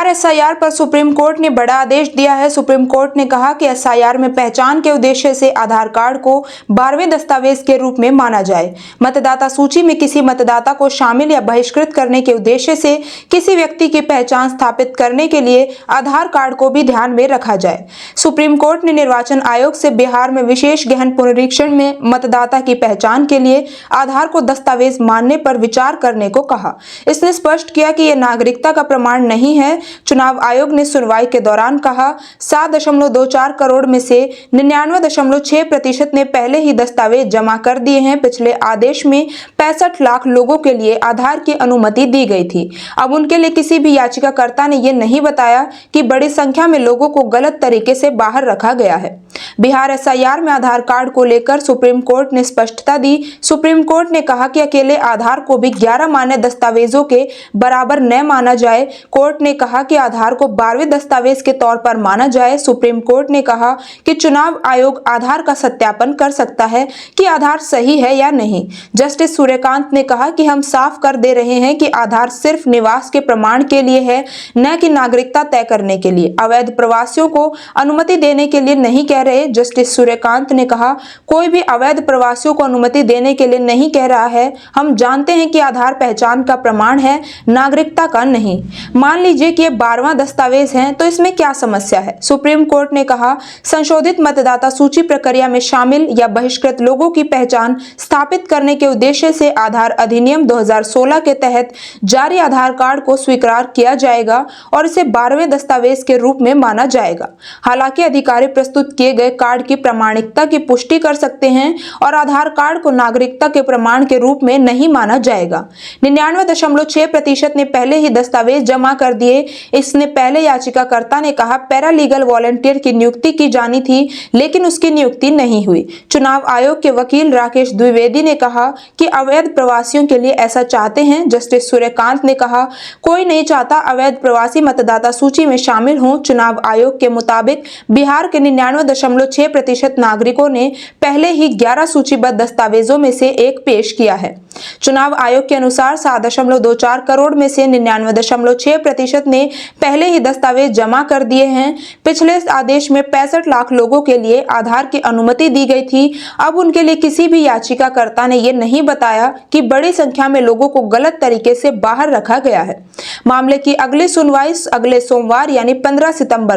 SIR पर supreme court ने बड़ा आदेश दिया है। सुप्रीम कोर्ट ने कहा कि एसआईआर में पहचान के उद्देश्य से आधार कार्ड को 12वें दस्तावेज के रूप में माना जाए। मतदाता सूची में किसी मतदाता को शामिल या बहिष्कृत करने के उद्देश्य से किसी व्यक्ति की पहचान स्थापित करने के लिए आधार कार्ड को भी ध्यान में रखा जाए। सुप्रीम कोर्ट ने निर्वाचन आयोग से बिहार में विशेष गहन पुनरीक्षण में मतदाता की पहचान के लिए आधार को दस्तावेज मानने पर विचार करने को कहा। इसने स्पष्ट किया कि यह नागरिकता का प्रमाण नहीं है। चुनाव आयोग ने सुनवाई के दौरान कहा 7.24 करोड़ में से 99.6% ने पहले ही दस्तावेज जमा कर दिए हैं। पिछले आदेश में 65 लाख लोगों के लिए आधार की अनुमति दी गई थी। अब उनके लिए किसी भी याचिकाकर्ता ने यह नहीं बताया कि बड़ी संख्या में लोगों को गलत तरीके से बाहर रखा गया है। बिहार एसआईआर में आधार कार्ड को लेकर सुप्रीम कोर्ट ने स्पष्टता दी। सुप्रीम कोर्ट ने कहा कि अकेले आधार को भी 11 मान्य दस्तावेजों के बराबर न माना जाए। कोर्ट ने कहा कि आधार को 12वें दस्तावेज के तौर पर माना जाए। सुप्रीम कोर्ट ने कहा कि चुनाव आयोग आधार का सत्यापन कर सकता है कि आधार सही है या नहीं। जस्टिस सूर्यकांत ने कहा कि हम साफ कर दे रहे हैं कि आधार सिर्फ निवास के प्रमाण के लिए है, न कि नागरिकता तय करने के लिए। अवैध प्रवासियों को अनुमति देने के लिए नहीं कह रहे। जस्टिस सूर्यकांत ने कहा कोई भी अवैध प्रवासियों को अनुमति देने के लिए नहीं कह रहा है। हम जानते हैं कि आधार पहचान का प्रमाण है, नागरिकता का नहीं। मान लीजिए कि ये 12वां दस्तावेज है तो इसमें क्या समस्या है। सुप्रीम कोर्ट ने कहा संशोधित मतदाता सूची प्रक्रिया में शामिल या बहिष्कृत लोगों की पहचान स्थापित करने के उद्देश्य से आधार अधिनियम 2016 के तहत जारी आधार कार्ड को स्वीकार किया जाएगा और इसे 12वें दस्तावेज के रूप में माना जाएगा। हालांकि अधिकारी प्रस्तुत किए गए कार्ड की प्रामाणिकता की पुष्टि कर सकते हैं और आधार कार्ड को नागरिकता के प्रमाण के रूप में नहीं माना जाएगा। 99.6% ने पहले ही दस्तावेज जमा कर दिए। इसने पहले याचिकाकर्ता ने कहा पैरालीगल वॉलंटियर की नियुक्ति की जानी थी, लेकिन उसकी नियुक्ति नहीं हुई। चुनाव आयोग के वकील राकेश द्विवेदी ने कहा कि अवैध प्रवासियों के लिए ऐसा चाहते हैं। जस्टिस सूर्यकांत ने कहा कोई नहीं चाहता अवैध प्रवासी मतदाता सूची में शामिल हों। चुनाव आयोग के मुताबिक बिहार के 99.6% नागरिकों ने पहले ही 11 सूचीबद्ध दस्तावेजों में से एक पेश किया है। चुनाव आयोग के अनुसार 7.24 करोड़ में से 99.6% ने पहले ही दस्तावेज जमा कर दिए हैं। पिछले आदेश में 65 लाख लोगों के लिए आधार की अनुमति दी गई थी। अब उनके लिए किसी भी याचिकाकर्ता ने यह नहीं बताया कि बड़ी संख्या में लोगों को गलत तरीके से बाहर रखा गया है। मामले की अगली सुनवाई अगले सोमवार यानी 15 सितंबर